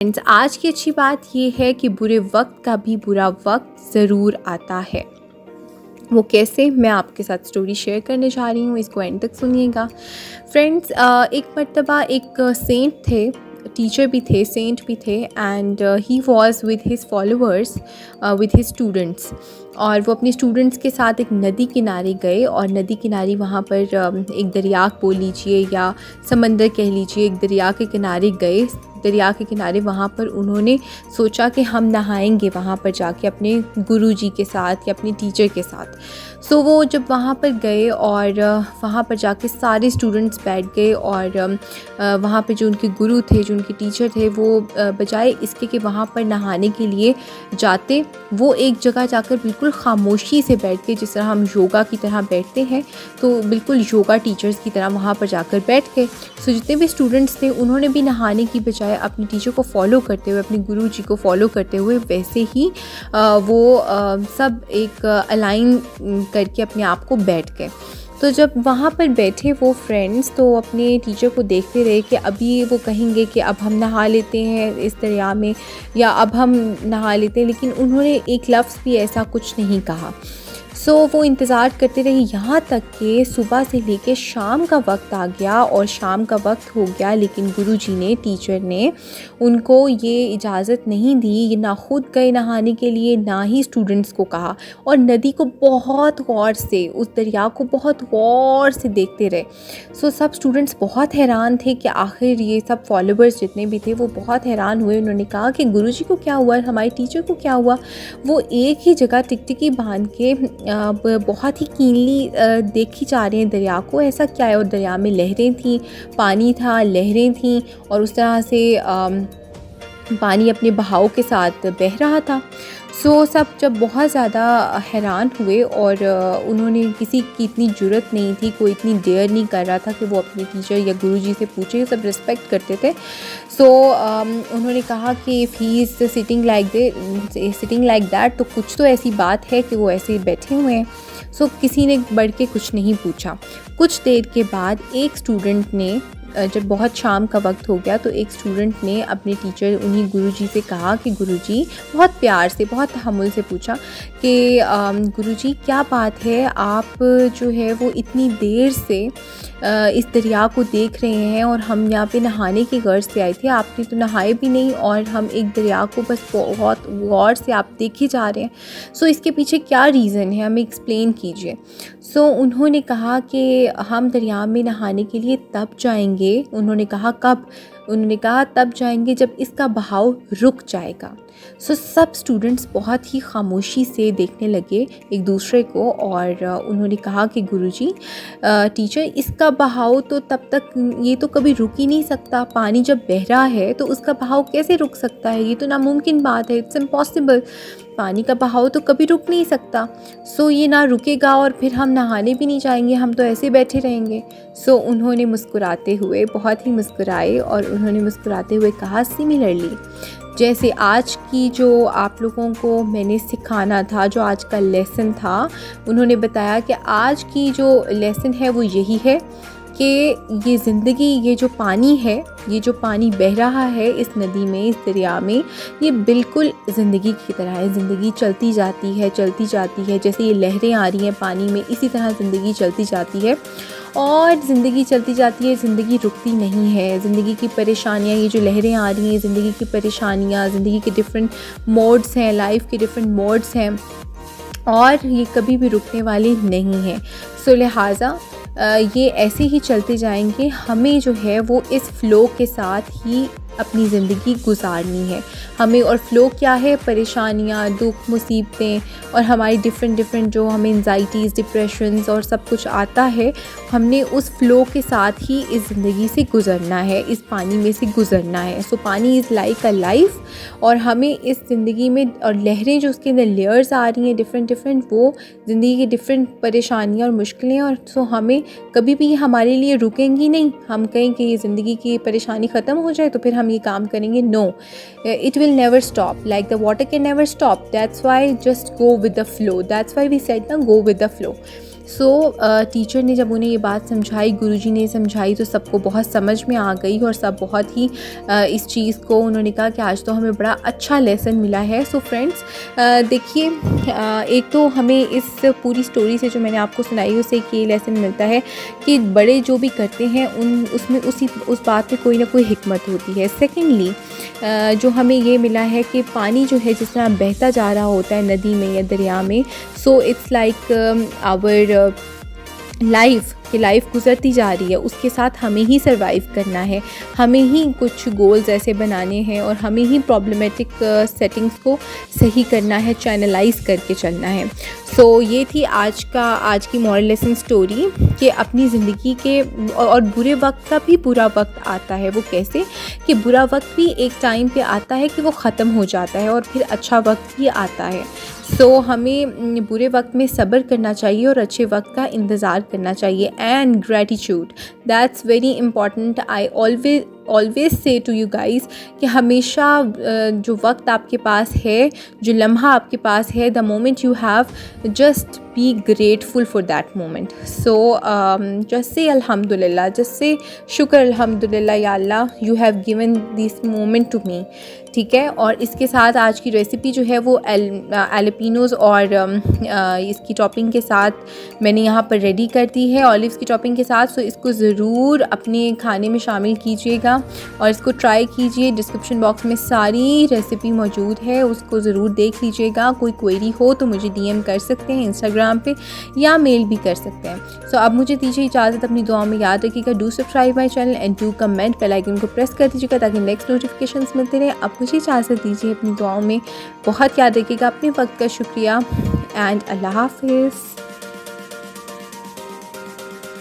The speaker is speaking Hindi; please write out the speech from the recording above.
फ्रेंड्स, आज की अच्छी बात ये है कि बुरे वक्त का भी बुरा वक्त ज़रूर आता है। वो कैसे, मैं आपके साथ स्टोरी शेयर करने जा रही हूँ, इसको एंड तक सुनिएगा। फ्रेंड्स, एक मर्तबा एक सेंट थे, टीचर भी थे, सेंट भी थे, and he was with his followers, with his students. और वो अपने स्टूडेंट्स के साथ एक नदी किनारे गए, और नदी किनारे वहाँ पर एक दरिया बोल लीजिए या समंदर कह लीजिए, एक दरिया के किनारे गए। दरिया के किनारे वहाँ पर उन्होंने सोचा कि हम नहाएंगे वहाँ पर जाके अपने गुरुजी के साथ या अपने टीचर के साथ। सो वो जब वहाँ पर गए और वहाँ पर जाके सारे स्टूडेंट्स बैठ गए, और वहाँ पे जो उनके गुरु थे, जो उनके टीचर थे, वो बजाय इसके कि वहाँ पर नहाने के लिए जाते, वो एक जगह जाकर बिल्कुल खामोशी से बैठ के, जिस तरह हम योगा की तरह बैठते हैं, तो बिल्कुल योगा टीचर्स की तरह वहाँ पर जाकर बैठ गए। सो जितने भी स्टूडेंट्स थे उन्होंने भी नहाने की बजाय अपने टीचर को फॉलो करते हुए, अपने गुरु जी को फॉलो करते हुए, वैसे ही वो सब एक अलाइन करके अपने आप को बैठ गए। तो जब वहाँ पर बैठे वो फ्रेंड्स, तो अपने टीचर को देखते रहे कि अभी वो कहेंगे कि अब हम नहा लेते हैं इस दरिया में, या अब हम नहा लेते हैं, लेकिन उन्होंने एक लफ्ज़ भी ऐसा कुछ नहीं कहा। सो वो इंतज़ार करते रहे, यहाँ तक कि सुबह से लेके शाम का वक्त आ गया, और शाम का वक्त हो गया, लेकिन गुरुजी ने, टीचर ने उनको ये इजाज़त नहीं दी। ये ना खुद गए नहाने के लिए, ना ही स्टूडेंट्स को कहा, और नदी को बहुत गौर से, उस दरिया को बहुत गौर से देखते रहे। सो सब स्टूडेंट्स बहुत हैरान थे कि आखिर ये सब फॉलोअर्स जितने भी थे वो बहुत हैरान हुए। उन्होंने कहा कि गुरुजी को क्या हुआ, हमारे टीचर को क्या हुआ। वो एक ही जगह टिकटिकी बांध के बहुत ही कीनली देखी जा रहे हैं दरिया को, ऐसा क्या है। और दरिया में लहरें थीं, पानी था, लहरें थीं, और उस तरह से पानी अपने बहाव के साथ बह रहा था। सो सब जब बहुत ज़्यादा हैरान हुए, और उन्होंने, किसी की इतनी जुर्रत नहीं थी, कोई इतनी डेयर नहीं कर रहा था कि वो अपने टीचर या गुरुजी से पूछे, सब रिस्पेक्ट करते थे। सो उन्होंने कहा कि if he is sitting like that, तो कुछ तो ऐसी बात है कि वो ऐसे बैठे हुए हैं। सो किसी ने बढ़ के कुछ नहीं पूछा। कुछ देर के बाद एक स्टूडेंट ने, जब बहुत शाम का वक्त हो गया, तो एक स्टूडेंट ने अपने टीचर, उन्हीं गुरुजी से कहा कि गुरुजी, बहुत प्यार से, बहुत तहम्मुल से पूछा कि गुरुजी क्या बात है, आप जो है वो इतनी देर से इस दरिया को देख रहे हैं, और हम यहाँ पे नहाने की गर्ज से आए थे, आपने तो नहाए भी नहीं, और हम एक दरिया को बस बहुत गौर से आप देखे जा रहे हैं। सो इसके पीछे क्या रीज़न है, हमें एक्सप्लेन कीजिए। सो उन्होंने कहा कि हम दरिया में नहाने के लिए तब जाएंगे। उन्होंने कहा कब? उन्होंने कहा तब जाएंगे जब इसका बहाव रुक जाएगा। सो सब स्टूडेंट्स बहुत ही खामोशी से देखने लगे एक दूसरे को, और उन्होंने कहा कि गुरुजी, टीचर, इसका बहाव तो तब तक, ये तो कभी रुक ही नहीं सकता। पानी जब बह रहा है तो उसका बहाव कैसे रुक सकता है, ये तो नामुमकिन बात है, इट्स इम्पॉसिबल। पानी का बहाव तो कभी रुक नहीं सकता। सो ये ना रुकेगा, और फिर हम नहाने भी नहीं जाएंगे, हम तो ऐसे बैठे रहेंगे। सो उन्होंने मुस्कुराते हुए, बहुत ही मुस्कुराए, और उन्होंने मुस्कुराते हुए कहा, सिमिलरली, जैसे आज की जो आप लोगों को मैंने सिखाना था, जो आज का लेसन था, उन्होंने बताया कि आज की जो लेसन है वो यही है कि ये ज़िंदगी, ये जो पानी है, ये जो पानी बह रहा है इस नदी में, इस दरिया में, ये बिल्कुल ज़िंदगी की तरह है। ज़िंदगी चलती जाती है, चलती जाती है, जैसे ये लहरें आ रही हैं पानी में, इसी तरह ज़िंदगी चलती जाती है, और ज़िंदगी चलती जाती है, ज़िंदगी रुकती नहीं है। ज़िंदगी की परेशानियाँ, ये जो लहरें आ रही हैं, ज़िंदगी की परेशानियाँ, ज़िंदगी के डिफरेंट मोड्स हैं, लाइफ के डिफरेंट मोड्स हैं, और ये कभी भी रुकने वाली नहीं है। सो लिहाजा ये ऐसे ही चलते जाएंगे। हमें जो है वो इस फ़्लो के साथ ही अपनी ज़िंदगी गुजारनी है हमें। और फ़्लो क्या है? परेशानियाँ, दुख, मुसीबतें, और हमारी डिफ़रेंट जो हमें एंजाइटीज़, डिप्रेशंस और सब कुछ आता है, हमने उस फ़्लो के साथ ही इस ज़िंदगी से गुज़रना है, इस पानी में से गुज़रना है। सो पानी इज़ लाइक अ लाइफ, और हमें इस ज़िंदगी में, और लहरें जो उसके अंदर लेयर्स आ रही हैं डिफरेंट, वो ज़िंदगी की डिफरेंट परेशानियाँ और मुश्किलें, और सो हमें कभी भी हमारे लिए रुकेंगी नहीं। हम कहें कि ये ज़िंदगी की परेशानी ख़त्म हो जाए तो फिर हम ये काम करेंगे, no, it will never stop, like the water can never stop. That's why just go with the flow, that's why we said ना, go with the flow. So teacher ने जब उन्हें ये बात समझाई, गुरुजी ने समझाई, तो सबको बहुत समझ में आ गई और सब बहुत ही इस चीज़ को उन्होंने कहा कि आज तो हमें बड़ा अच्छा लेसन मिला है। सो फ्रेंड्स देखिए, एक तो हमें इस पूरी स्टोरी से जो मैंने आपको सुनाई उससे एक ये लेसन मिलता है कि बड़े जो भी करते हैं उसमें उस बात में कोई ना कोई हिकमत होती है। सेकेंडली जो हमें ये मिला है कि पानी जो है जिस तरह बहता जा रहा होता है नदी में या दरिया में, so it's like our life कि लाइफ गुजरती जा रही है, उसके साथ हमें ही सरवाइव करना है, हमें ही कुछ गोल्स ऐसे बनाने हैं और हमें ही प्रॉब्लमेटिक सेटिंग्स को सही करना है, चैनलाइज करके चलना है। सो ये थी आज की मॉरल लेसन स्टोरी कि अपनी ज़िंदगी के और बुरे वक्त का भी बुरा वक्त आता है। वो कैसे कि बुरा वक्त भी एक टाइम पे आता है कि वो ख़त्म हो जाता है और फिर अच्छा वक्त भी आता है। सो हमें बुरे वक्त में सब्र करना चाहिए और अच्छे वक्त का इंतज़ार करना चाहिए। And gratitude, that's very important. I always say to you guys कि हमेशा जो वक्त आपके पास है, जो लम्हा आपके पास है, the moment you have, just be grateful for that moment. So just say अल्हम्दुलिल्लाह, जस्ट से शुक्र अल्हम्दुलिल्लाह या अल्लाह, you have given this moment to me. ठीक है, और इसके साथ आज की रेसिपी जो है वो एलपिनोज़ और इसकी टॉपिंग के साथ मैंने यहाँ पर रेडी कर दी है, ऑलिव्स की टॉपिंग के साथ। सो इसको ज़रूर अपने खाने में शामिल कीजिएगा और इसको ट्राई कीजिए। डिस्क्रिप्शन बॉक्स में सारी रेसिपी मौजूद है, उसको ज़रूर देख लीजिएगा। कोई क्वेरी हो तो मुझे DM कर सकते हैं इंस्टाग्राम पे या मेल भी कर सकते हैं। सो अब मुझे दीजिए इजाज़त, अपनी दुआ में याद रखिएगा। Do subscribe my channel and do comment, bell icon को प्रेस कर दीजिएगा ताकि नेक्स्ट नोटिफिकेशंस मिलते रहें। अब मुझे इजाज़त दीजिए, अपनी दुआओं में बहुत याद रखिएगा। अपने वक्त का शुक्रिया एंड अल्लाह हाफ़िज़।